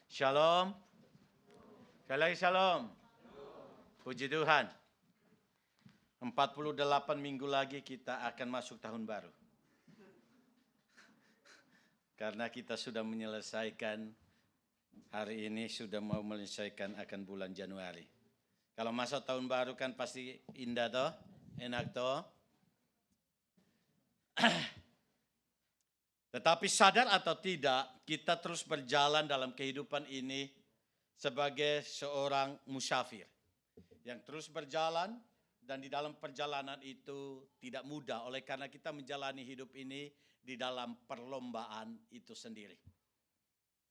Shalom. Sekali lagi shalom. Puji Tuhan. 48 minggu lagi kita akan masuk tahun baru. Karena kita sudah menyelesaikan, hari ini sudah mau menyelesaikan akan bulan Januari. Kalau masuk tahun baru kan pasti indah toh, enak toh. Tetapi sadar atau tidak, kita terus berjalan dalam kehidupan ini sebagai seorang musafir yang terus berjalan, dan di dalam perjalanan itu tidak mudah oleh karena kita menjalani hidup ini di dalam perlombaan itu sendiri.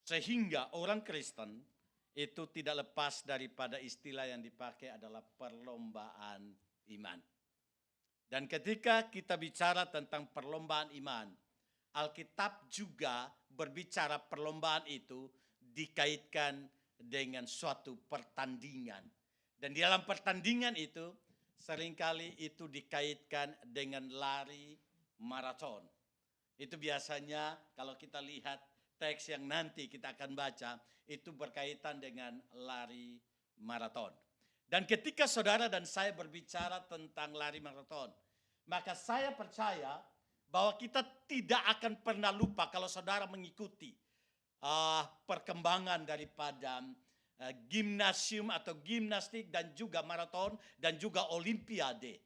Sehingga orang Kristen itu tidak lepas daripada istilah yang dipakai adalah perlombaan iman. Dan ketika kita bicara tentang perlombaan iman, Alkitab juga berbicara perlombaan itu dikaitkan dengan suatu pertandingan. Dan di dalam pertandingan itu seringkali itu dikaitkan dengan lari maraton. Itu biasanya kalau kita lihat teks yang nanti kita akan baca itu berkaitan dengan lari maraton. Dan ketika saudara dan saya berbicara tentang lari maraton, maka saya percaya bahwa kita tidak akan pernah lupa kalau saudara mengikuti perkembangan daripada gimnasium atau gimnastik dan juga maraton dan juga olimpiade.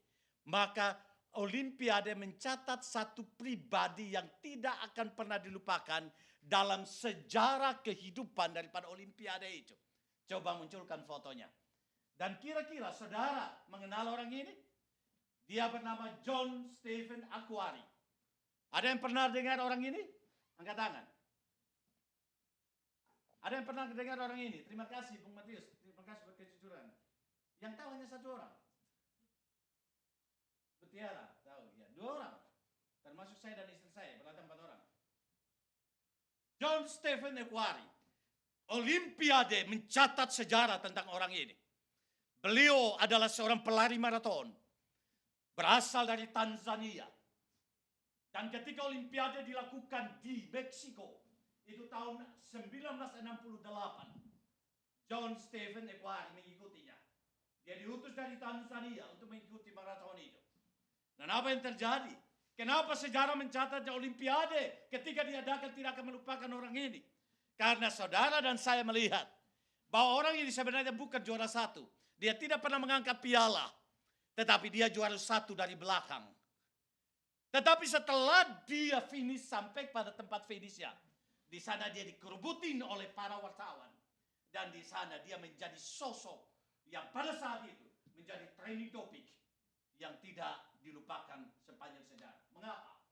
Maka olimpiade mencatat satu pribadi yang tidak akan pernah dilupakan dalam sejarah kehidupan daripada olimpiade itu. Coba munculkan fotonya. Dan kira-kira saudara mengenal orang ini? Dia bernama John Stephen Akhwari. Ada yang pernah dengar orang ini? Angkat tangan. Ada yang pernah dengar orang ini? Terima kasih Bung Matius. Terima kasih buat kejujuran. Yang tahu hanya satu orang. Mutiara tahu ya. 2 orang. Termasuk saya dan istri saya. Berlatih 4 orang. John Stephen Akhwari. Olimpiade mencatat sejarah tentang orang ini. Beliau adalah seorang pelari maraton. Berasal dari Tanzania. Dan ketika olimpiade dilakukan di Meksiko, itu tahun 1968. John Stephen Akhwari mengikutinya. Dia diutus dari Tanzania untuk mengikuti maraton itu. Dan apa yang terjadi? Kenapa sejarah mencatat olimpiade ketika diadakan tidak akan melupakan orang ini? Karena saudara dan saya melihat bahwa orang ini sebenarnya bukan juara 1. Dia tidak pernah mengangkat piala. Tetapi dia juara 1 dari belakang. Tetapi setelah dia finish sampai pada tempat finishnya, di sana dia dikerubutin oleh para wartawan. Dan di sana dia menjadi sosok yang pada saat itu menjadi trending topik yang tidak dilupakan sepanjang sejarah. Mengapa?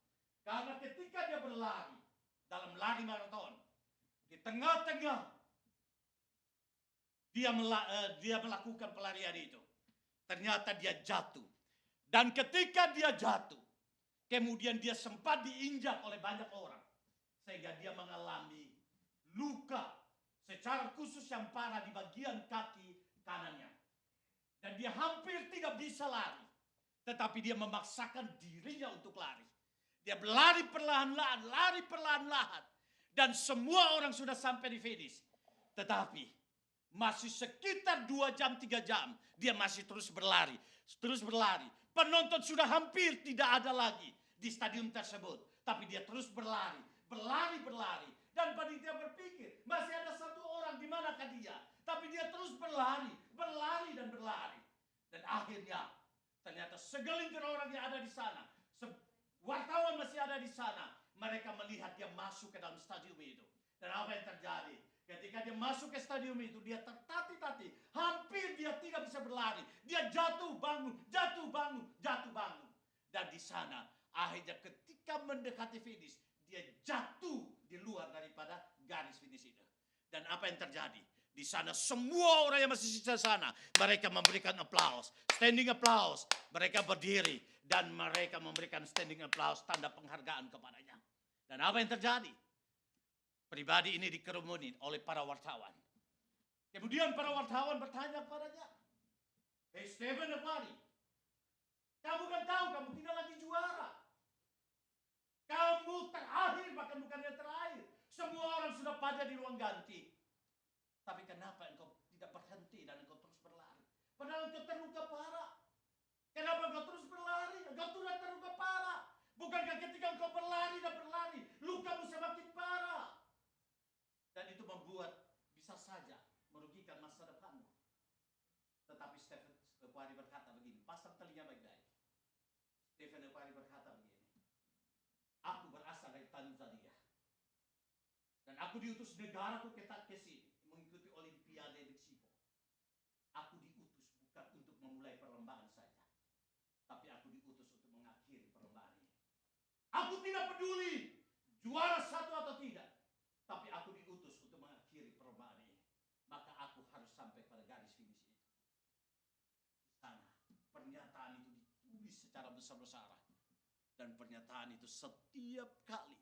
Karena ketika dia berlari dalam lari maraton, di tengah-tengah dia melakukan pelarian itu, ternyata dia jatuh. Dan ketika dia jatuh, kemudian dia sempat diinjak oleh banyak orang. Sehingga dia mengalami luka secara khusus yang parah di bagian kaki kanannya. Dan dia hampir tidak bisa lari. Tetapi dia memaksakan dirinya untuk lari. Dia berlari perlahan-lahan. Dan semua orang sudah sampai di finish. Tetapi masih sekitar 2 jam, 3 jam. Dia masih terus berlari. Penonton sudah hampir tidak ada lagi di stadion tersebut. Tapi dia terus berlari. Dan panitia berpikir masih ada 1 orang, di manakah dia? Tapi dia terus berlari. Dan akhirnya ternyata segelintir orang yang ada di sana, wartawan masih ada di sana. Mereka melihat dia masuk ke dalam stadion itu. Dan apa yang terjadi? Ketika dia masuk ke stadion itu, dia tertatih-tatih. Hampir dia tidak bisa berlari. Dia jatuh bangun. Dan di sana akhirnya ketika mendekati finish, dia jatuh di luar daripada garis finish itu. Dan apa yang terjadi? Di sana semua orang yang masih di sana, mereka memberikan applause, standing applause. Mereka berdiri dan mereka memberikan standing applause, tanda penghargaan kepadanya. Dan apa yang terjadi? Pribadi ini dikerumunin oleh para wartawan. Kemudian para wartawan bertanya kepadanya, "Hey Stephen Akhwari, kamu kan tahu kamu tidak lagi juara. Kamu terakhir, bahkan bukannya terakhir. Semua orang sudah pada di ruang ganti. Tapi kenapa engkau tidak berhenti dan engkau terus berlari? Padahal engkau terluka parah. Kenapa engkau terus berlari? Engkau sudah terluka parah. Bukankah ketika engkau berlari dan berlari, lukamu semakin parah? Dan itu membuat bisa saja merugikan masa depanmu. Tetapi Stephen Ekwari berkata begini, pasang telinga baik-baik. Stephen Ekwari berkata begini, aku berasal dari Tanzania. Dan aku diutus negaraku ke sini, mengikuti Olimpiade Meksiko. Aku diutus bukan untuk memulai perlombaan saja, tapi aku diutus untuk mengakhiri perlombaan ini. Aku tidak peduli juara satu atau tidak, tapi aku diutus untuk mengakhiri perlombaan ini. Maka aku harus sampai pada garis finish itu. Di sana pernyataan itu ditulis secara besar-besaran. Dan pernyataan itu setiap kali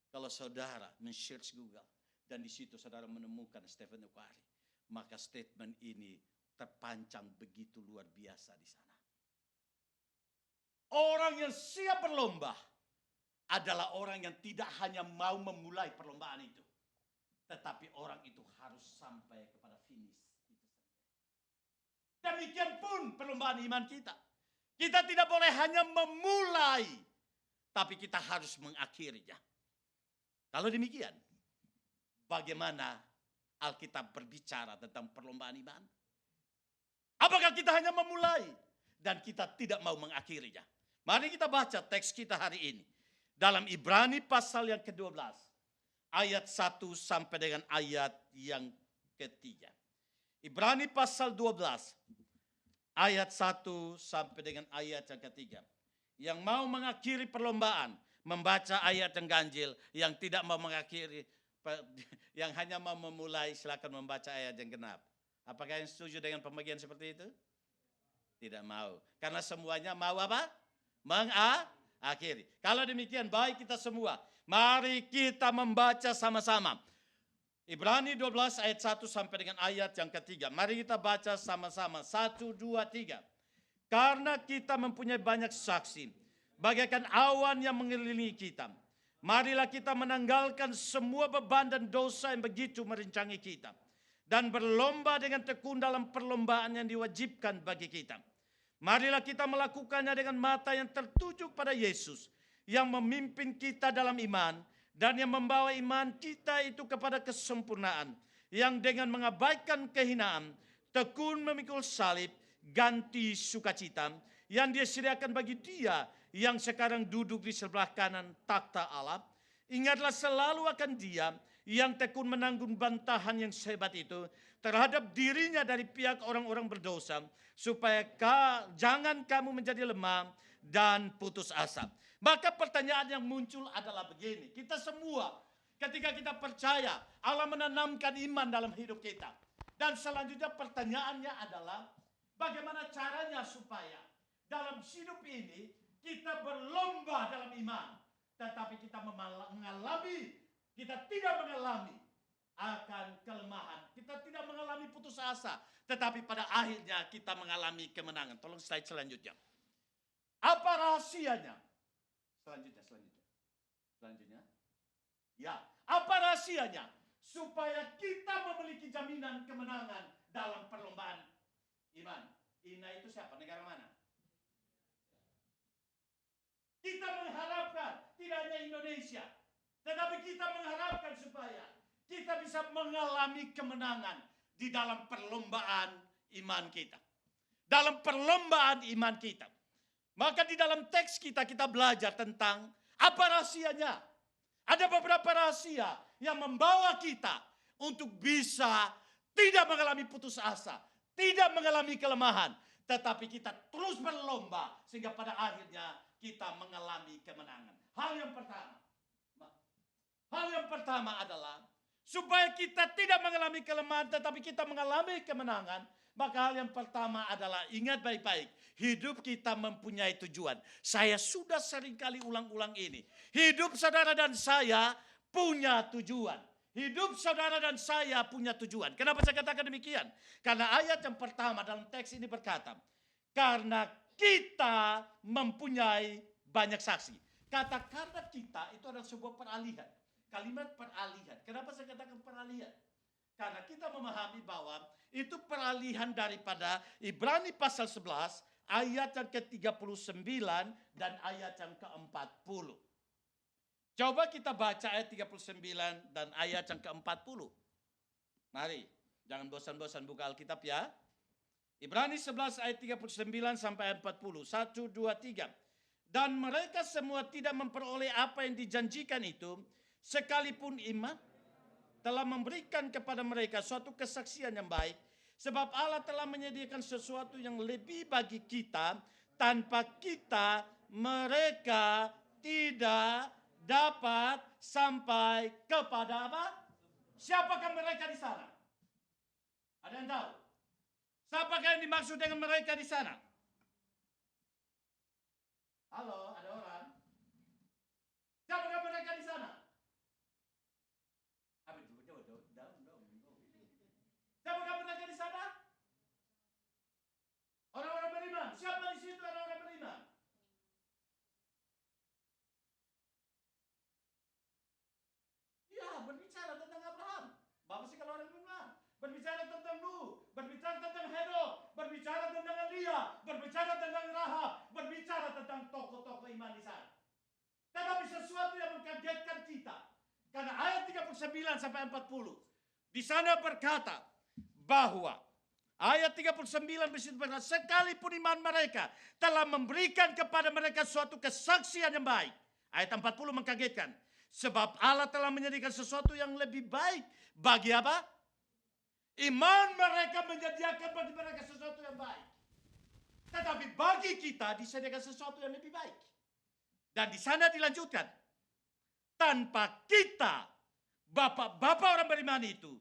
kalau saudara men-search Google dan di situ saudara menemukan Stephen Ekwari, maka statement ini terpancang begitu luar biasa di sana. Orang yang siap berlomba adalah orang yang tidak hanya mau memulai perlombaan itu, tetapi orang itu harus sampai kepada finish itu saja. Demikian pun perlombaan iman kita. Kita tidak boleh hanya memulai, tapi kita harus mengakhirinya. Kalau demikian, bagaimana Alkitab berbicara tentang perlombaan iman? Apakah kita hanya memulai dan kita tidak mau mengakhirinya? Mari kita baca teks kita hari ini. Dalam Ibrani pasal yang ke-12. Ayat 1 sampai dengan ayat yang ke-3. Ibrani pasal 12. Ayat 1 sampai dengan ayat yang ke-3. Yang mau mengakhiri perlombaan, membaca ayat yang ganjil. Yang tidak mau mengakhiri, yang hanya mau memulai, silakan membaca ayat yang genap. Apakah yang setuju dengan pembagian seperti itu? Tidak mau. Karena semuanya mau apa? Mengakhiri. Kalau demikian, baik kita semua. Mari kita membaca sama-sama. Ibrani 12 ayat 1 sampai dengan ayat yang ke-3. Mari kita baca sama-sama. 1, 2, 3. Karena kita mempunyai banyak saksi, bagaikan awan yang mengelilingi kita. Marilah kita menanggalkan semua beban dan dosa yang begitu merincangi kita. Dan berlomba dengan tekun dalam perlombaan yang diwajibkan bagi kita. Marilah kita melakukannya dengan mata yang tertuju pada Yesus, yang memimpin kita dalam iman, dan yang membawa iman kita itu kepada kesempurnaan, yang dengan mengabaikan kehinaan, tekun memikul salib, ganti sukacita, yang dia sediakan bagi dia, yang sekarang duduk di sebelah kanan takhta Allah. Ingatlah selalu akan dia, yang tekun menanggung bantahan yang sehebat itu, terhadap dirinya dari pihak orang-orang berdosa, supaya jangan kamu menjadi lemah dan putus asa. Maka pertanyaan yang muncul adalah begini. Kita semua ketika kita percaya Allah menanamkan iman dalam hidup kita. Dan selanjutnya pertanyaannya adalah bagaimana caranya supaya dalam hidup ini kita berlomba dalam iman. Tetapi kita tidak mengalami akan kelemahan. Kita tidak mengalami putus asa. Tetapi pada akhirnya kita mengalami kemenangan. Tolong slide selanjutnya. Apa rahasianya? Selanjutnya. Ya, apa rahasianya? Supaya kita memiliki jaminan kemenangan dalam perlombaan iman. INA itu siapa? Negara mana? Kita mengharapkan, tidak hanya Indonesia, tetapi kita mengharapkan supaya kita bisa mengalami kemenangan di dalam perlombaan iman kita. Dalam perlombaan iman kita. Maka di dalam teks kita belajar tentang apa rahasianya. Ada beberapa rahasia yang membawa kita untuk bisa tidak mengalami putus asa, tidak mengalami kelemahan, tetapi kita terus berlomba sehingga pada akhirnya kita mengalami kemenangan. Hal yang pertama adalah supaya kita tidak mengalami kelemahan tetapi kita mengalami kemenangan. Maka hal yang pertama adalah ingat baik-baik. Hidup kita mempunyai tujuan. Saya sudah seringkali ulang-ulang ini. Hidup saudara dan saya punya tujuan. Hidup saudara dan saya punya tujuan. Kenapa saya katakan demikian? Karena ayat yang pertama dalam teks ini berkata, karena kita mempunyai banyak saksi. Kata karena kita itu adalah sebuah peralihan. Kalimat peralihan. Kenapa saya katakan peralihan? Karena kita memahami bahwa itu peralihan daripada Ibrani pasal 11 ayat yang ke-39 dan ayat yang ke-40. Coba kita baca ayat 39 dan ayat yang ke-40. Mari, jangan bosan-bosan buka Alkitab ya. Ibrani 11 ayat 39 sampai 40. 1, 2, 3. Dan mereka semua tidak memperoleh apa yang dijanjikan itu, sekalipun iman telah memberikan kepada mereka suatu kesaksian yang baik. Sebab Allah telah menyediakan sesuatu yang lebih bagi kita. Tanpa kita, mereka tidak dapat sampai kepada apa? Siapakah mereka di sana? Ada yang tahu? Siapakah yang dimaksud dengan mereka di sana? Halo, ada orang? Siapakah mereka di sana? Siapakah mereka di sana? Orang-orang beriman. Siapa di situ orang-orang beriman? Ya, berbicara tentang Abraham. Bapak sih kalau orang beriman. Berbicara tentang Nuh, berbicara tentang Henokh, berbicara tentang Elia, berbicara tentang Rahab, berbicara tentang tokoh-tokoh iman di sana. Tetapi sesuatu yang mengkagetkan kita. Karena ayat 39 sampai 40 di sana berkata bahwa ayat 39 berkata, sekalipun iman mereka telah memberikan kepada mereka suatu kesaksian yang baik. Ayat 40 mengkagetkan. Sebab Allah telah menyediakan sesuatu yang lebih baik. Bagi apa? Iman mereka menyediakan bagi mereka sesuatu yang baik. Tetapi bagi kita disediakan sesuatu yang lebih baik. Dan di sana dilanjutkan. Tanpa kita, bapak-bapak orang beriman itu,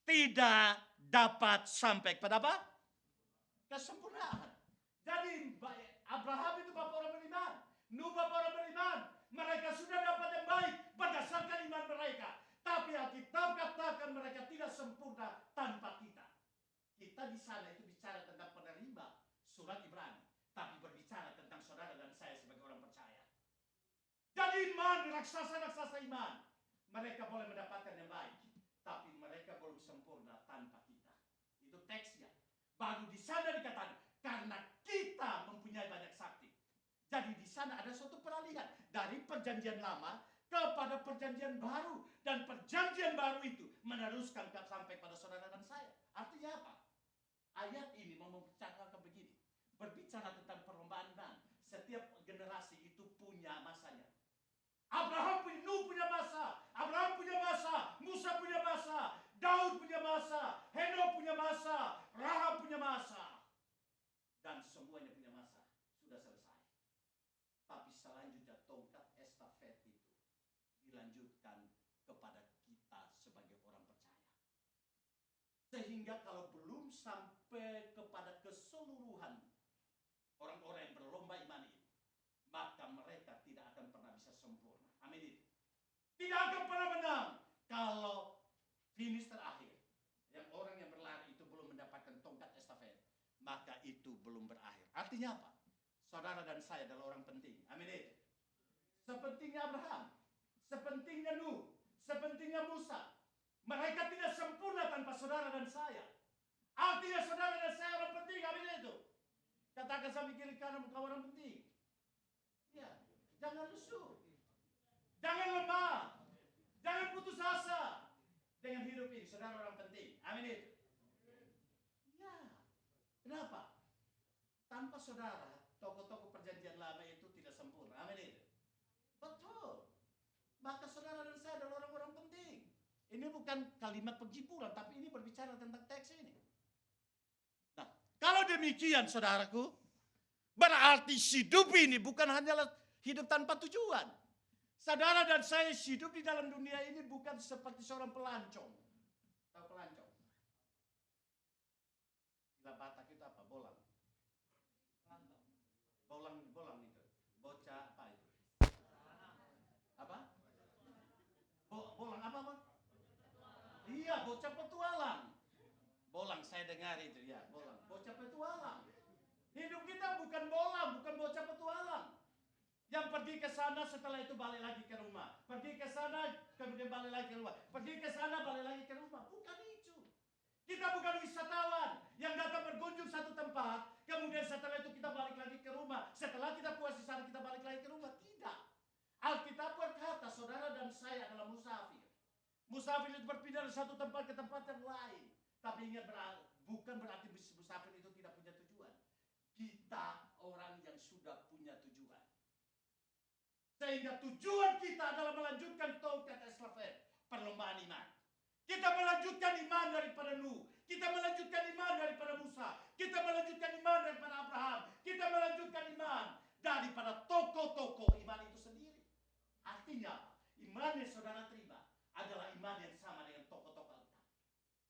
tidak dapat sampai kepada apa? Kesempurnaan. Jadi Abraham itu bapak orang beriman. Nuh bapak orang beriman. Mereka sudah dapat yang baik berdasarkan iman mereka. Tapi Alkitab katakan mereka tidak sempurna tanpa kita. Kita di sana itu bicara tentang penerima surat Ibrani. Tapi berbicara tentang saudara dan saya sebagai orang percaya. Jadi iman, raksasa-raksasa iman. Mereka boleh mendapatkan yang baik. Tapi mereka belum sempurna tanpa kita. Itu teksnya. Baru di sana dikatakan, karena kita mempunyai banyak sakti. Jadi di sana ada suatu peralihan. Dari perjanjian lama kepada perjanjian baru. Dan perjanjian baru itu meneruskan sampai pada saudara dan saya. Artinya apa? Ayat ini mau membicarakan begini. Berbicara tentang perlombaan iman. Setiap generasi itu punya masanya. Abraham punya, Nuh punya masa. Abraham punya masa. Musa punya masa. Daud punya masa. Henokh punya masa. Rahab punya masa. Dan semuanya punya masa. Sudah selesai. Tapi selanjutnya tongkat estafet itu dilanjutkan kepada kita sebagai orang percaya. Sehingga kalau belum sampai kepada keseluruhan orang-orang yang berlomba iman ini, maka mereka tidak akan pernah bisa sempurna. Amin. Tidak akan pernah menang kalau finish terakhir. Yang orang yang berlari itu belum mendapatkan tongkat estafet, maka itu belum berakhir. Artinya apa? Saudara dan saya adalah orang penting. Amin. Sepentingnya Abraham, sepentingnya Nuh, sepentingnya Musa. Mereka tidak sempurna tanpa saudara dan saya. Artinya saudara dan saya orang penting. Amin itu. Katakan sambil kiri kanan kau orang penting. Ya, jangan lesu. Jangan lemah. Jangan putus asa. Dengan hidup ini, saudara orang penting. Amin itu. Ya, kenapa? Tanpa saudara, tokoh-tokoh perjanjian lama itu tidak sempurna. Amin itu. Betul. Maka saudara dan saya adalah orang-orang penting. Ini bukan kalimat penghiburan, tapi ini berbicara tentang teks ini. Nah, kalau demikian saudaraku, berarti hidup ini bukan hanyalah hidup tanpa tujuan. Saudara dan saya hidup di dalam dunia ini bukan seperti seorang pelancong. Tahu pelancong? Gila Batak itu apa? Bolang. Bolang itu. Bocah apa itu? Apa? Bolang apa, Bang? Iya, bocah petualang. Bolang saya dengar itu ya, bolang. Bocah petualang. Hidup kita bukan bolang, bukan bocah petualang. Yang pergi ke sana setelah itu balik lagi ke rumah. Pergi ke sana kemudian balik lagi ke rumah. Pergi ke sana balik lagi ke rumah. Bukan itu. kita bukan wisatawan yang datang berkunjung satu tempat, kemudian setelah itu kita balik lagi ke rumah. Setelah kita puas di sana, kita balik lagi ke rumah. Tidak. Alkitab berkata, saudara dan saya adalah musafir. Musafir itu berpindah dari satu tempat ke tempat yang lain. Tapi ingat, bukan berarti musafir itu tidak punya tujuan. Kita orang yang sudah punya tujuan. Sehingga tujuan kita adalah melanjutkan tongkat estafet perlombaan iman. Kita melanjutkan iman daripada Nuh. Kita melanjutkan iman daripada Musa. Kita melanjutkan iman daripada Abraham. Kita melanjutkan iman daripada tokoh-tokoh iman itu sendiri. Artinya apa? Iman yang saudara terima adalah iman yang sama dengan tokoh-tokoh Alkitab.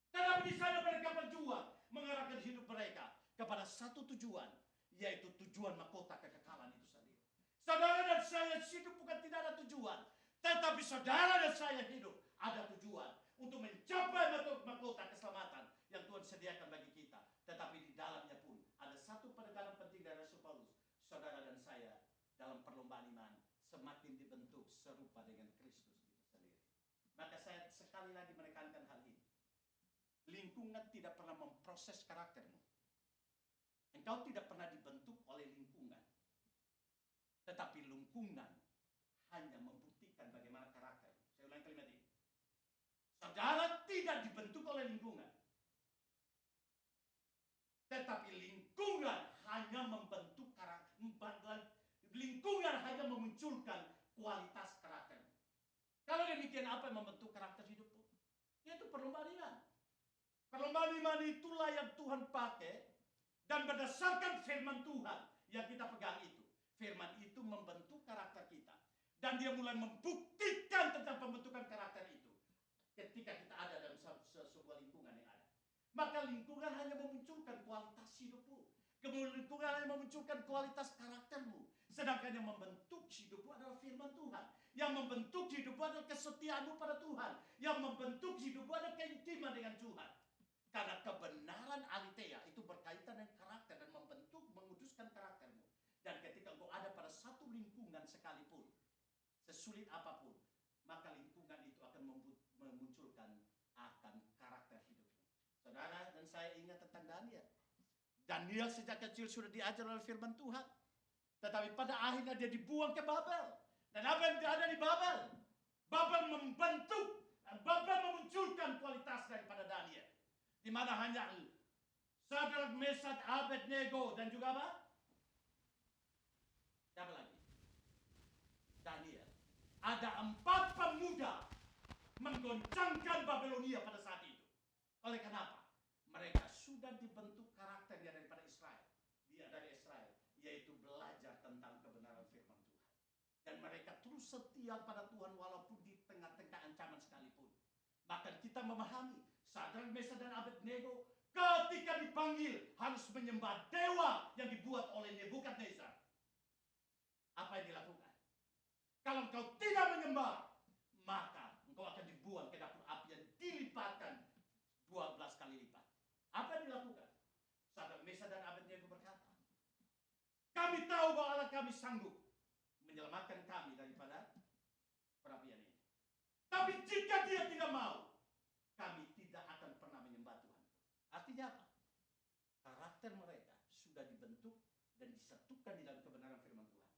Tetapi di sana mereka berjuang mengarahkan hidup mereka kepada satu tujuan, yaitu tujuan mahkota kekekalan itu sendiri. Saudara dan saya hidup bukan tidak ada tujuan, tetapi saudara dan saya hidup ada tujuan untuk mencapai mahkota keselamatan yang Tuhan sediakan bagi kita. Tetapi di dalamnya pun ada satu penekanan penting dari Rasul Paulus. Saudara dan saya dalam perlombaan iman semakin dibentuk serupa dengan Kristus itu sendiri. Maka saya sekali lagi menekankan hal ini. Lingkungan tidak pernah memproses karaktermu. Engkau tidak pernah dibentuk oleh lingkungan. Tetapi lingkungan hanya membuktikan bagaimana karakter. Saya ulangi kalimat ini. Saudara tidak dibentuk oleh lingkungan. Tetapi lingkungan hanya membentuk karakter. Lingkungan hanya memunculkan kualitas karakter. Kalau demikian, apa yang membentuk karakter hidupmu? Yaitu perlombaan iman. Perlombaan iman itulah yang Tuhan pakai. Dan berdasarkan firman Tuhan yang kita pegang itu. Firman itu membentuk karakter kita. Dan dia mulai membuktikan tentang pembentukan karakter itu. Ketika kita ada dalam sebuah lingkungan yang ada. Maka lingkungan hanya memunculkan kualitas hidupmu. Kemudian lingkungan hanya memunculkan kualitas karaktermu. Sedangkan yang membentuk hidupmu adalah firman Tuhan. Yang membentuk hidupmu adalah kesetiaanmu pada Tuhan. Yang membentuk hidupmu adalah keintiman dengan Tuhan. Karena kebenaran aletheia itu berkaitan dengan karakter dan membentuk, menguduskan karaktermu. Dan ketika engkau ada pada satu lingkungan sekalipun, sesulit apapun, maka lingkungan itu akan memunculkan akan karakter hidupmu. Saudara dan saya ingat tentang Daniel. Daniel sejak kecil sudah diajar oleh firman Tuhan. Tetapi pada akhirnya dia dibuang ke Babel. Dan apa yang ada di Babel? Babel membentuk, Babel memunculkan kualitas daripada Daniel. Di mana hanya Sadrak, Mesak, Abednego dan juga apa? Siapa lagi? Daniel. Ada 4 pemuda menggoncangkan Babelonia pada saat itu. Oleh kenapa? Mereka sudah dibentuk karakternya daripada Israel. Dia dari Israel, yaitu belajar tentang kebenaran firman Tuhan. Dan mereka terus setia pada Tuhan walaupun di tengah-tengah ancaman sekalipun. Bahkan kita memahami Sadrak, Mesak dan Abednego ketika dipanggil harus menyembah dewa yang dibuat oleh Nebukadnezar. Apa yang dilakukan? Kalau engkau tidak menyembah, maka engkau akan dibuang ke dapur api yang dilipatkan 12 kali lipat. Apa yang dilakukan? Sadrak, Mesak dan Abednego berkata, kami tahu bahwa Allah kami sanggup menyelamatkan kami daripada perapian ini. Tapi jika dia tidak mau, kami tidak akan pernah menyembah Tuhan. Artinya apa? Karakter mereka sudah dibentuk dan disatukan di dalam kebenaran firman Tuhan.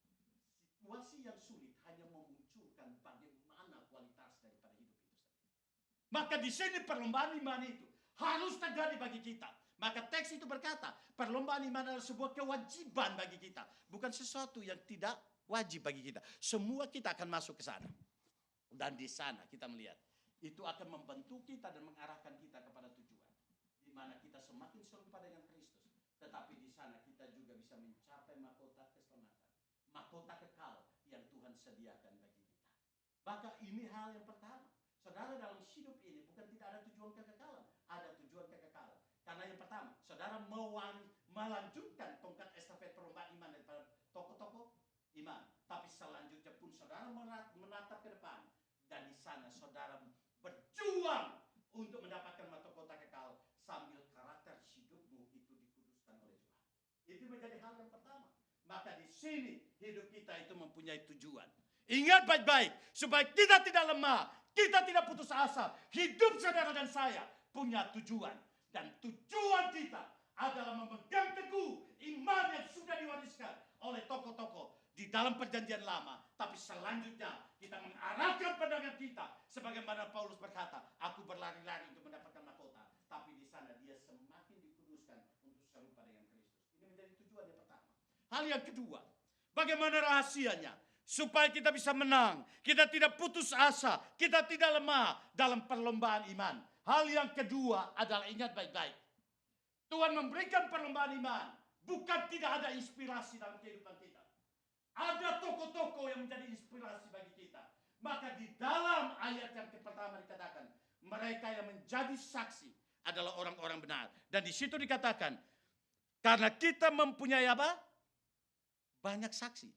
Situasi yang sulit hanya memunculkan bagaimana kualitas daripada hidup itu sendiri. Maka di sini perlombaan iman itu harus terjadi bagi kita. Maka teks itu berkata, perlombaan iman adalah sebuah kewajiban bagi kita. Bukan sesuatu yang tidak wajib bagi kita. Semua kita akan masuk ke sana. Dan di sana kita melihat, itu akan membentuk kita dan mengarahkan kita kepada tujuan. Di mana kita semakin serupa dengan Kristus. Tetapi di sana kita juga bisa mencapai mahkota keselamatan. Mahkota kekal yang Tuhan sediakan bagi kita. Maka ini hal yang pertama. Saudara dalam hidup ini bukan tidak ada tujuan kekekalan. Ada tujuan kekekalan. Karena yang pertama, saudara melanjutkan tongkat estafet perlombaan iman daripada tokoh-tokoh iman. Tapi selanjutnya pun saudara menatap ke depan. Dan di sana saudara berjuang untuk mendapatkan mahkota kekal sambil karakter hidupmu itu dikuduskan oleh Tuhan. Itu menjadi hal yang pertama. Maka di sini hidup kita itu mempunyai tujuan. Ingat baik-baik supaya kita tidak lemah, kita tidak putus asa. Hidup saudara dan saya punya tujuan. Dan tujuan kita adalah memegang teguh iman yang sudah diwariskan oleh tokoh-tokoh di dalam perjanjian lama. Tapi selanjutnya kita mengarahkan pandangan kita sebagaimana Paulus berkata, aku berlari-lari untuk mendapatkan mahkota. Tapi di sana dia semakin dikuduskan untuk serupa dengan Kristus. Ini menjadi tujuan yang pertama. Hal yang kedua, bagaimana rahasianya? Supaya kita bisa menang, kita tidak putus asa, kita tidak lemah dalam perlombaan iman. Hal yang kedua adalah ingat baik-baik. Tuhan memberikan perlombaan iman, bukan tidak ada inspirasi dalam kehidupan kita. Ada tokoh-tokoh yang menjadi inspirasi bagi kita. Maka di dalam ayat yang pertama dikatakan, mereka yang menjadi saksi adalah orang-orang benar. Dan di situ dikatakan, karena kita mempunyai apa? Banyak saksi.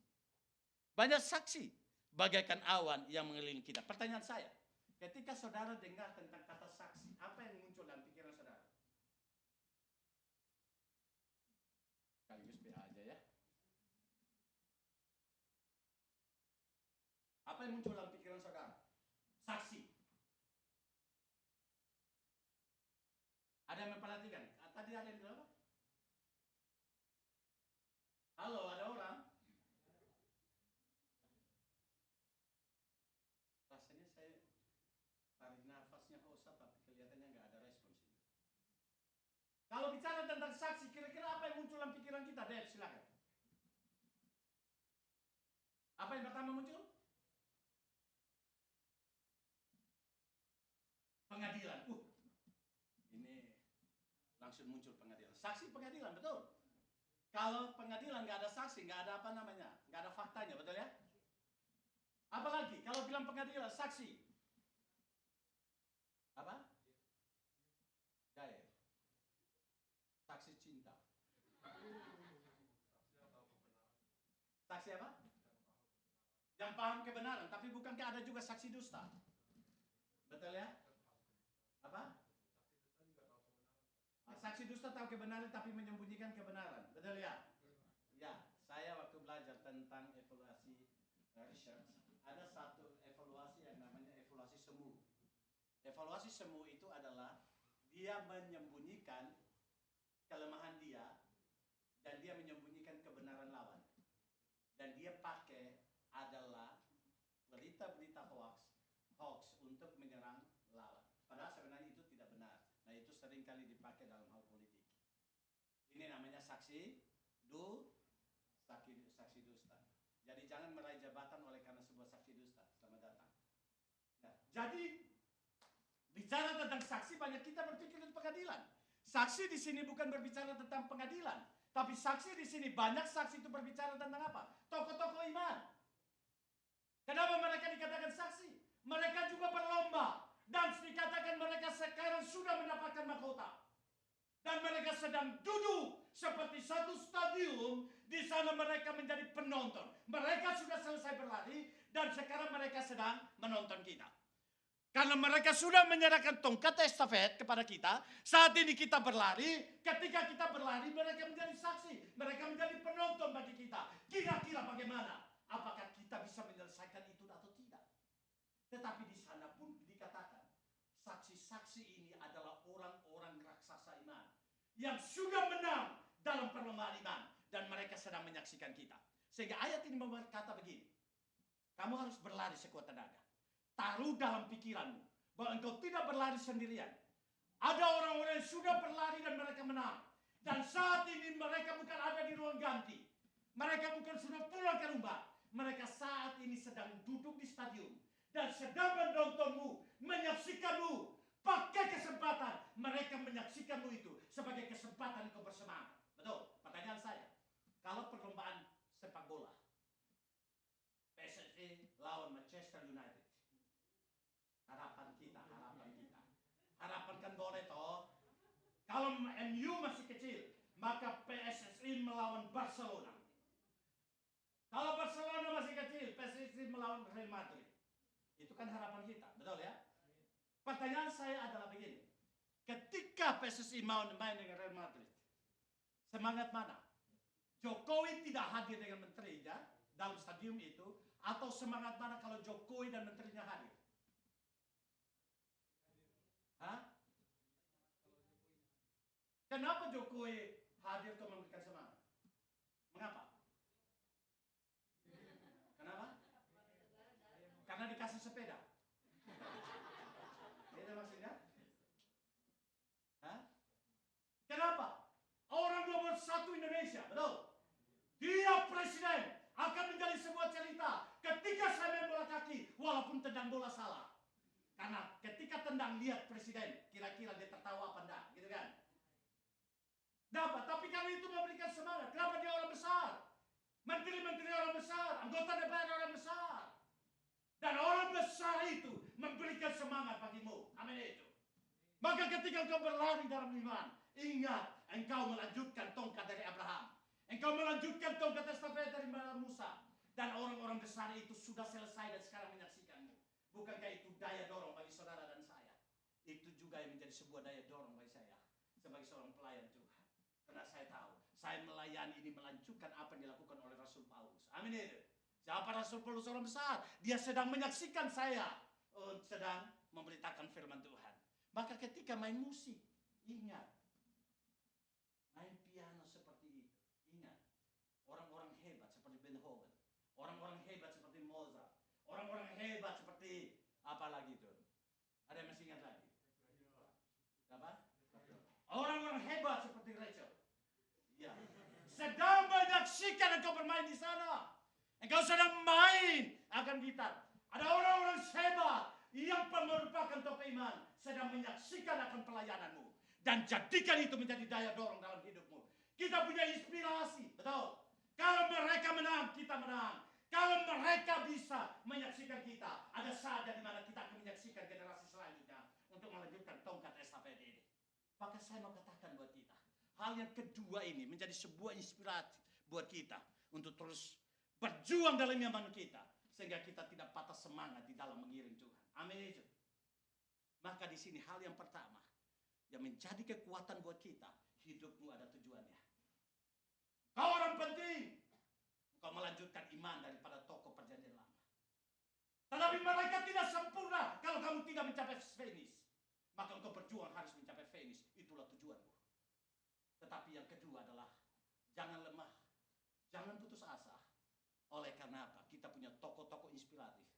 Banyak saksi bagaikan awan yang mengelilingi kita. Pertanyaan saya, ketika saudara dengar tentang kata saksi, apa yang muncul dalam pikiran saudara? Sekaligus PA aja ya. Apa yang muncul dalam pikiran saudara? Saksi. Ada yang memperhatikan? Tadi ada yang bilang apa? Halo, ada orang? Rasanya saya tarik nafasnya ke Ustaz, tapi kelihatannya nggak ada respons ini. Kalau bicara tentang saksi, kira-kira apa yang muncul dalam pikiran kita? Dave, silakan. Apa yang pertama muncul? Pengadilan. Ini langsung muncul pengadilan. Saksi pengadilan, betul. Kalau pengadilan nggak ada saksi, nggak ada apa namanya, nggak ada faktanya, betul ya? Apalagi kalau bilang pengadilan, saksi. Apa? Gael. Saksi cinta. Saksi apa? Yang paham kebenaran, tapi bukankah ada juga saksi dusta? Betul ya? Apa? Saksi dusta tahu kebenaran tapi menyembunyikan kebenaran. Betul ya? Ya, saya waktu belajar tentang evaluasi research, ada satu evaluasi yang namanya evaluasi semu. Evaluasi semu itu adalah dia menyembunyikan kelemahan dia dan dia menyembunyikan kebenaran lawan. Dan dia pakai adalah berita-berita hoax untuk menyerang lawan. Padahal sebenarnya itu tidak benar. Nah, itu seringkali dipakai dalam hal politik. Ini namanya saksi dusta. Jadi jangan meraih jabatan oleh karena sebuah saksi dusta. Selamat datang. Ya, jadi bicara tentang saksi, banyak kita berpikir tentang pengadilan. Saksi di sini bukan berbicara tentang pengadilan, tapi saksi di sini banyak saksi itu berbicara tentang apa? Tokoh-tokoh iman. Kenapa mereka dikatakan saksi? Mereka juga berlomba. Dan dikatakan mereka sekarang sudah mendapatkan mahkota. Dan mereka sedang duduk seperti satu stadium. Di sana mereka menjadi penonton. Mereka sudah selesai berlari dan sekarang mereka sedang menonton kita. Karena mereka sudah menyerahkan tongkat estafet kepada kita. Saat ini kita berlari. Ketika kita berlari mereka menjadi saksi. Mereka menjadi penonton bagi kita. Kira-kira bagaimana? Apakah kita bisa menyelesaikan itu atau tidak? Tetapi di sana pun dikatakan, saksi-saksi ini adalah orang-orang raksasa iman yang sudah menang dalam perlombaan iman dan mereka sedang menyaksikan kita. Sehingga ayat ini berkata begini, kamu harus berlari sekuat tenaga. Taruh dalam pikiranmu bahwa engkau tidak berlari sendirian. Ada orang-orang yang sudah berlari dan mereka menang. Dan saat ini mereka bukan ada di ruang ganti. Mereka bukan sudah pulang ke rumah. Mereka saat ini sedang duduk di stadion dan sedang menontonmu, menyaksikanmu. Pakai kesempatan mereka menyaksikanmu itu sebagai kesempatan kau bersemangat. Betul? Pertanyaan saya, kalau perlombaan sepak bola PSSI lawan Manchester United, harapan kita, harapan kan boleh toh. Kalau MU masih kecil, maka PSSI melawan Barcelona. Kalau Barcelona masih kecil, PSSI melawan Real Madrid. Itu kan harapan kita, betul ya? Pertanyaan saya adalah begini. Ketika PSSI mau main dengan Real Madrid, semangat mana? Jokowi tidak hadir dengan menterinya dalam stadium itu, atau semangat mana kalau Jokowi dan menterinya hadir? Hah? Kenapa Jokowi hadir untuk memberikan semangat? Mengapa? Kenapa? Karena dikasih sepeda. Itu maksudnya? Hah? Kenapa? Orang nomor satu Indonesia, betul? Dia presiden akan menjadi sebuah cerita ketika saya main bola kaki, walaupun tendang bola salah. Karena ketika tendang lihat presiden, kira-kira dia tertawa apa enggak, gitu kan? Dapat, tapi karena itu memberikan semangat. Kenapa dia orang besar? Menteri-menteri orang besar, anggota DPR orang besar. Dan orang besar itu memberikan semangat bagimu. Amin itu. Maka ketika engkau berlari dalam iman, ingat engkau melanjutkan tongkat dari Abraham. Engkau melanjutkan tongkat estafet dari Musa. Dan orang-orang besar itu sudah selesai dan sekarang menyaksikanmu. Bukankah itu daya dorong bagi saudara dan saya? Itu juga yang menjadi sebuah daya dorong bagi saya sebagai seorang pelayan Tuhan. Karena saya tahu, saya melayani ini melanjutkan apa yang dilakukan oleh Rasul Paulus. Amin itu. Siapa Rasul Paulus orang besar? Dia sedang menyaksikan saya sedang memberitakan firman Tuhan. Maka ketika main musik, ingat. Main piano seperti itu, ingat. Orang-orang hebat seperti Beethoven. Orang-orang hebat seperti Mozart. Orang-orang hebat seperti apa lagi itu? Ada yang masih ingat lagi? Apa? Orang-orang hebat seperti Rachel. Ya. Sedang menyaksikan engkau bermain di sana. Engkau sedang main akan gitar. Ada orang-orang hebat yang merupakan top iman sedang menyaksikan akan pelayananmu. Dan jadikan itu menjadi daya dorong dalam hidupmu. Kita punya inspirasi, betul? Kalau mereka menang, kita menang. Kalau mereka bisa menyaksikan kita, ada saatnya di mana kita akan menyaksikan generasi selanjutnya untuk melanjutkan tongkat estafet ini. Maka saya mau katakan buat kita, hal yang kedua ini menjadi sebuah inspirasi buat kita untuk terus berjuang dalam iman kita, sehingga kita tidak patah semangat di dalam mengiring Tuhan. Amin itu. Maka di sini hal yang pertama yang menjadi kekuatan buat kita, hidupmu ada tujuannya. Kau orang penting, kau melanjutkan iman daripada tokoh perjanjian lama. Tetapi mereka tidak sempurna kalau kamu tidak mencapai finish. Maka engkau berjuang harus mencapai finish. Itulah tujuanmu. Tetapi yang kedua adalah jangan lemah. Jangan putus asa. Oleh karena apa? Kita punya tokoh-tokoh inspiratif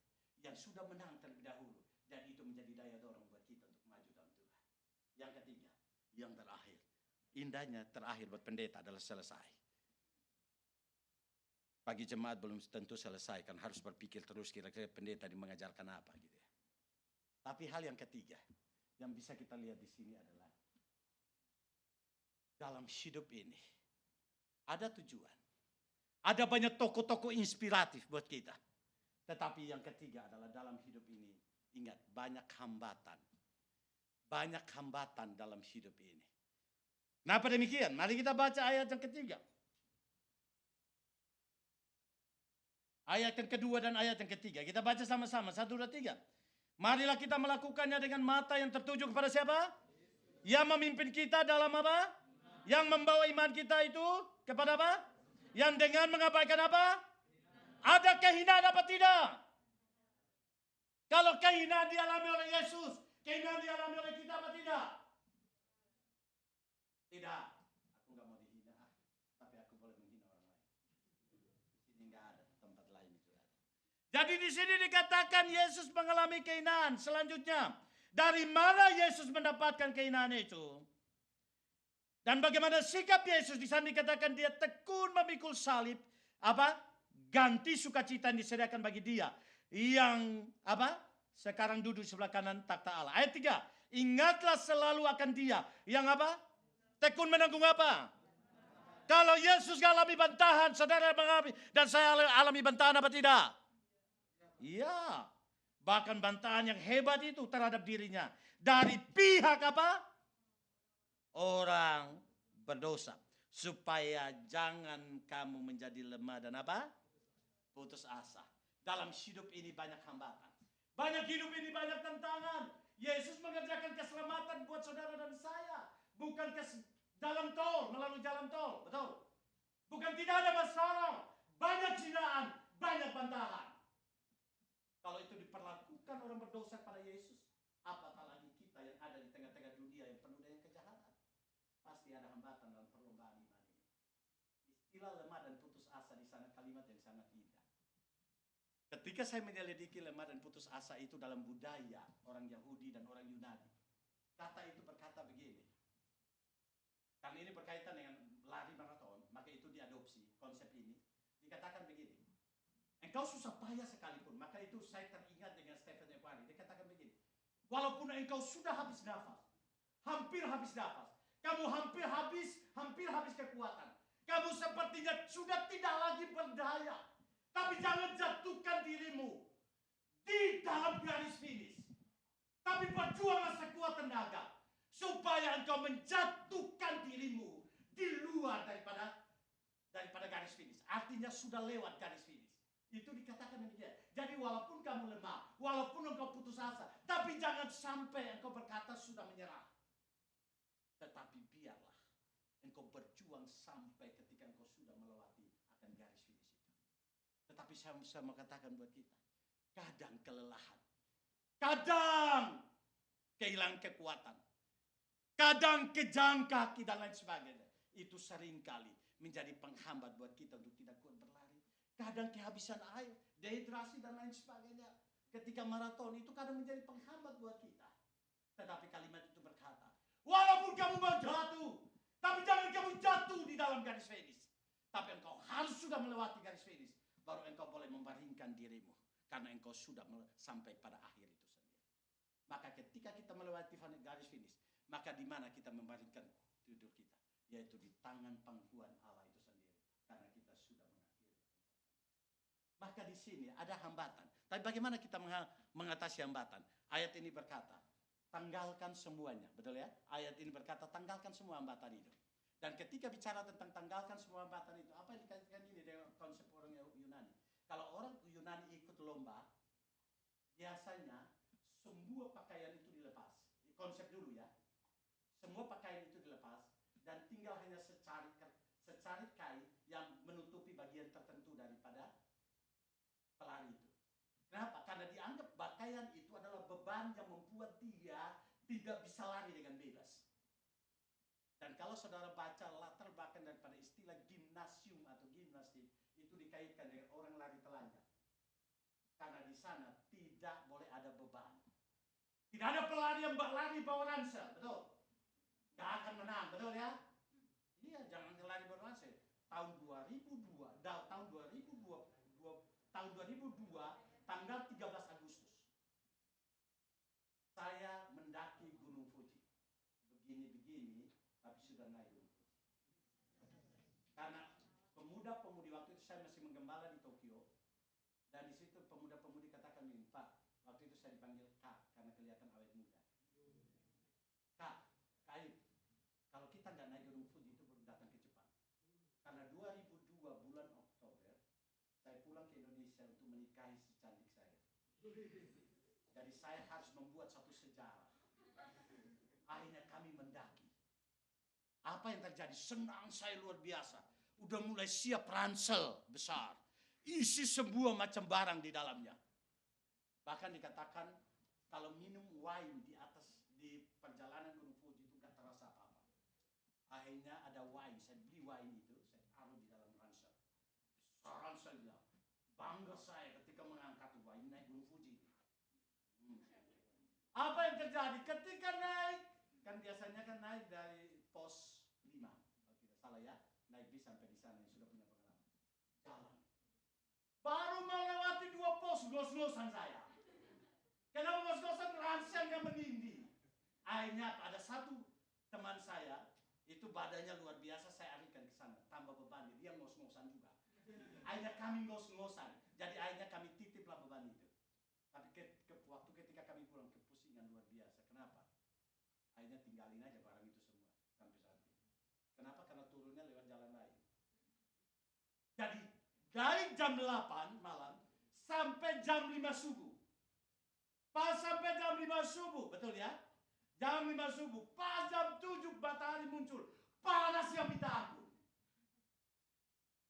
yang sudah menang terlebih dahulu. Dan itu menjadi daya dorong buat kita untuk maju dalam Tuhan. Yang ketiga, yang terakhir. Indahnya terakhir buat pendeta adalah selesai. Bagi jemaat belum tentu selesai, kan harus berpikir terus kira-kira pendeta mengajarkan apa gitu ya. Tapi hal yang ketiga yang bisa kita lihat di sini adalah dalam hidup ini ada tujuan. Ada banyak tokoh-tokoh inspiratif buat kita. Tetapi yang ketiga adalah dalam hidup ini, ingat, banyak hambatan. Banyak hambatan dalam hidup ini. Kenapa demikian? Mari kita baca ayat yang ketiga. Ayat yang kedua dan ayat yang ketiga. Kita baca sama-sama. 1, 2, 3. Marilah kita melakukannya dengan mata yang tertuju kepada siapa? Yang memimpin kita dalam apa? Yang membawa iman kita itu kepada apa? Yang dengan mengabaikan apa? Ada kehinaan apa tidak? Kalau kehinaan dialami oleh Yesus, kehinaan dialami oleh kita apa tidak? Tidak. Aku nggak mau dihina, tapi aku boleh menghina orang lain. Di sini nggak ada tempat lain itu ada. Jadi di sini dikatakan Yesus mengalami kehinaan. Selanjutnya, dari mana Yesus mendapatkan kehinaan itu? Dan bagaimana sikap Yesus? Di sana dikatakan dia tekun memikul salib. Apa? Ganti sukacita yang disediakan bagi dia. Yang apa? Sekarang duduk sebelah kanan takhta Allah. Ayat 3. Ingatlah selalu akan dia. Yang apa? Tekun menanggung apa? Kalau Yesus alami bantahan, saudara mengalami, dan saya alami bantahan apa tidak? Iya. Bahkan bantahan yang hebat itu terhadap dirinya. Dari pihak apa? Orang berdosa. Supaya jangan kamu menjadi lemah dan apa? Putus asa. Dalam hidup ini banyak hambatan. Banyak hidup ini banyak tantangan. Yesus mengerjakan keselamatan buat saudara dan saya. Bukan dalam tol, melalui jalan tol. Betul? Bukan tidak ada masalah. Banyak hinaan, banyak bantahan. Kalau itu diperlakukan orang berdosa pada Yesus, apatah lagi kita yang ada di tengah-tengah dunia yang penuh dengan kejahatan. Pasti ada istilah lemah dan putus asa di sana kalimat yang sangat indah. Ketika saya menyelidiki lemah dan putus asa itu dalam budaya orang Yahudi dan orang Yunani, kata itu berkata begini. Karena ini berkaitan dengan lari maraton, maka itu diadopsi konsep ini. Dikatakan begini. Engkau susah payah sekalipun, maka itu saya teringat dengan Stephen Ekwari. Dia katakan begini. Walaupun engkau sudah habis nafas, hampir habis nafas, kamu hampir habis kekuatan. Kamu sepertinya sudah tidak lagi berdaya. Tapi jangan jatuhkan dirimu di dalam garis finish. Tapi berjuanglah sekuat tenaga supaya engkau menjatuhkan dirimu di luar daripada garis finish. Artinya sudah lewat garis finish. Itu dikatakan demikian. Jadi walaupun kamu lemah, walaupun engkau putus asa, tapi jangan sampai engkau berkata sudah menyerah. Tetapi biarlah engkau berjuang sampai ketika engkau sudah melewati akan garis finish itu. Tetapi saya mau katakan buat kita, kadang kelelahan, kadang kehilangan kekuatan, kadang kejang kaki dan lain sebagainya. Itu seringkali menjadi penghambat buat kita untuk tidak kuat berlari. Kadang kehabisan air, dehidrasi dan lain sebagainya. Ketika maraton itu kadang menjadi penghambat buat kita. Tetapi kalimat itu berkata, walaupun kamu mau jatuh, tapi jangan kamu jatuh di dalam garis finish. Tapi engkau harus sudah melewati garis finish, baru engkau boleh membaringkan dirimu. Karena engkau sudah sampai pada akhir itu sendiri. Maka ketika kita melewati garis finish, maka di mana kita membaringkan tidur kita? Yaitu di tangan pangkuan Allah itu sendiri. Karena kita sudah mengakhiri. Maka di sini ada hambatan. Tapi bagaimana kita mengatasi hambatan? Ayat ini berkata, tanggalkan semuanya. Betul ya? Ayat ini berkata, tanggalkan semua hambatan itu. Dan ketika bicara tentang tanggalkan semua hambatan itu, apa yang dikaitkan ini dengan konsep orang Yunani? Kalau orang Yunani ikut lomba, biasanya semua pakaian itu dilepas. Konsep dulu ya. Semua pakaian itu dilepas dan tinggal hanya secarik kain yang menutupi bagian tertentu daripada pelari itu. Kenapa? Karena dianggap pakaian itu adalah beban yang membuat dia tidak bisa lari dengan bebas. Dan kalau saudara baca latar belakang daripada istilah gimnasium atau gimnastik, itu dikaitkan dengan orang lari telanjang. Karena di sana tidak boleh ada beban. Tidak ada pelari yang berlari bawa ransel, betul? Gak akan menang, betul ya? Iya, jangan lari bawa ransel. Tahun 2002, tanggal 13 Agustus, saya mendaki Gunung Fuji. Begini-begini, tapi sudah naik Gunung Fuji. Karena pemuda-pemudi waktu itu saya masih menggembala di Tokyo, dan di situ pemuda-pemudi katakan begini, Pak, waktu itu saya dipanggil Kak karena kelihatan awet muda. Kak, Aib, kalau kita nggak naik Gunung Fuji itu baru datang ke Jepang. Karena 2002 bulan Oktober, saya pulang ke Indonesia untuk menikahi si cantik saya. Jadi saya harus membuat satu sejarah. Akhirnya kami mendaki. Apa yang terjadi? Senang saya luar biasa. Udah mulai siap ransel besar. Isi sebuah macam barang di dalamnya. Bahkan dikatakan kalau minum wine di perjalanan Gunung Fuji itu gak terasa apa-apa. Akhirnya ada wine, saya beli wine itu, saya taruh di dalam ransel. Besar ranselnya. Bangga saya ketika mengangkat wine naik Gunung Fuji. Apa yang terjadi ketika naik? Kan biasanya kan naik dari pos 5, kalau tidak salah ya. Naik bis sampai di sana yang sudah punya pengalaman. Jalan. Baru melewati 2 pos, gos-gosan saya. Kenapa gos-gosan? Ranselnya menindih. Akhirnya ada satu teman saya, itu badannya luar biasa, saya alihkan ke sana. Tambah beban, dia ngos-ngosan juga. Akhirnya kami ngos-ngosan. Jadi akhirnya kami titiplah beban itu. Tapi waktu ketika kami pulang, kepusingan luar biasa. Kenapa? Akhirnya tinggalin aja barang itu semua sampai saat ini. Kenapa? Karena turunnya lewat jalan lain. Jadi dari jam 8 malam sampai jam 5 subuh. Pas sampai jam 5 subuh, betul ya? Jam 5 subuh, pas jam 7 matahari muncul. Panas yang minta ampun.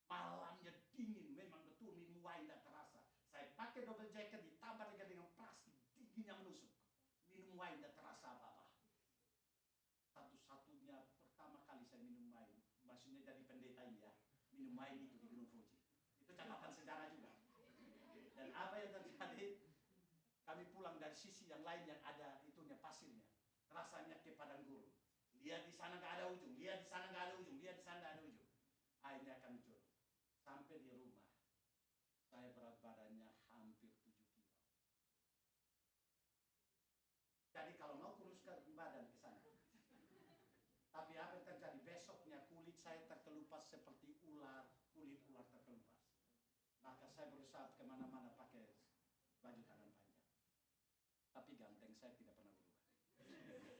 Malamnya dingin, memang betul minum wine tidak terasa. Saya pakai double jacket ditambah dengan plastik, dinginnya menusuk. Minum wine tidak terasa apa-apa. Satu-satunya pertama kali saya minum wine, maksudnya jadi pendeta ini ya. minum wine itu di Gunung Fuji. Itu catatan sejarah juga. Dan apa yang terjadi? Kami pulang dari sisi yang lain yang ada itunya pasirnya. Rasanya ke padang gurun. Lihat di sana nggak ada ujung, lihat di sana nggak ada ujung, lihat di sana nggak ada ujung. Akhirnya kami turun. Sampai di rumah, saya berat badannya hampir 7 kilo. Jadi kalau mau kuruskan badan ke sana. Tapi apa yang terjadi? Besoknya kulit saya terkelupas seperti ular, kulit ular terkelupas. Maka saya berusaha kemana-mana pakai baju tangan panjang. Tapi ganteng saya tidak pernah berubah.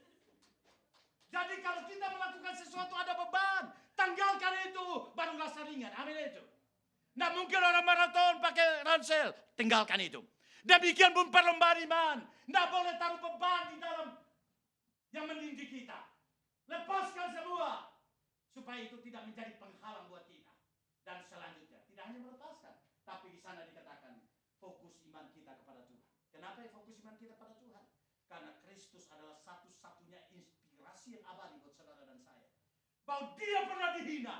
Jadi kalau kita melakukan sesuatu ada beban, tanggalkan itu, baru rasa ringan. Amin itu. Nah mungkin orang maraton pakai ransel, tinggalkan itu. Demikian pun perlombaan iman, tidak boleh taruh beban di dalam yang meninggi kita. Lepaskan semua, supaya itu tidak menjadi penghalang buat kita. Dan selanjutnya, tidak hanya melepaskan, tapi di sana dikatakan fokus iman kita kepada Tuhan. Kenapa fokus iman kita pada Tuhan? Karena Kristus adalah satu-satunya inspirasi yang abadi buat saudara dan saya. Bahwa dia pernah dihina,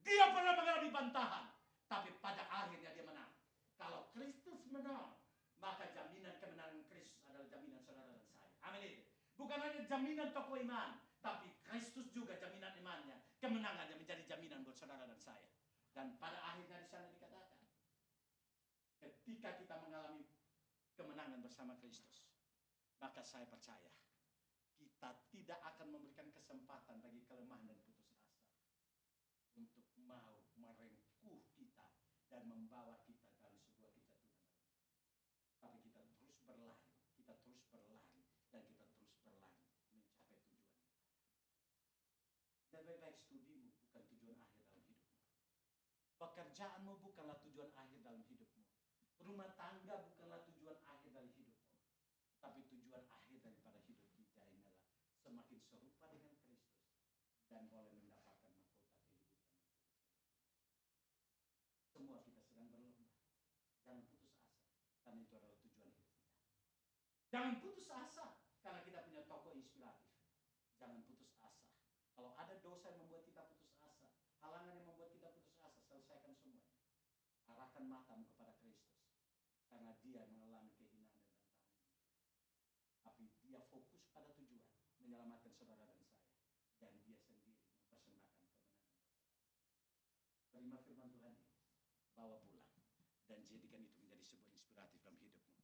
dia pernah mengalami bantahan, tapi pada akhirnya dia menang. Kalau Kristus menang, maka jaminan kemenangan Kristus adalah jaminan saudara dan saya. Amin itu. Bukan hanya jaminan tokoh iman, tapi Kristus juga jaminan imannya, kemenangannya menjadi jaminan buat saudara dan saya. Dan pada akhirnya di sana dikatakan, ketika kita mengalami kemenangan bersama Kristus, maka saya percaya kita tidak akan memberikan kesempatan bagi kelemahan dan putus asa untuk mau merengkuh kita dan membawa kita dalam sebuah kejatuhan. Tapi kita terus berlari, dan kita terus berlari mencapai tujuan. Dan baik-baik studimu bukan tujuan akhir dalam hidupmu. Pekerjaanmu bukanlah tujuan akhir dalam hidupmu. Rumah tangga bukanlah tujuan akhir dari hidupmu. Tapi tujuan akhir daripada hidup kita adalah semakin serupa dengan Kristus dan boleh mendapatkan mahkota kehidupan. Semua kita sedang berlomba. Jangan putus asa, karena itu adalah tujuan hidup kita. Jangan putus asa, karena kita punya tokoh inspiratif. Jangan putus asa. Kalau ada dosa yang membuat kita putus asa, halangan yang membuat kita putus asa, selesaikan semuanya. Arahkan matamu kepada Kristus, karena dia mengalami kehinaan dan bantahan. Tapi dia fokus pada tujuan, menyelamatkan saudara dan saya. Dan dia sendiri mempersembahkan kemenangan. Terima firman Tuhan ini, bawa pulang, dan jadikan itu menjadi sebuah inspiratif dalam hidupmu.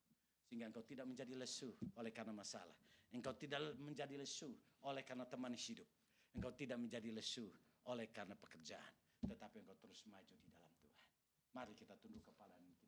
Sehingga engkau tidak menjadi lesu oleh karena masalah. Engkau tidak menjadi lesu oleh karena teman hidup. Engkau tidak menjadi lesu oleh karena pekerjaan. Tetapi engkau terus maju di dalam Tuhan. Mari kita tunduk kepala kita.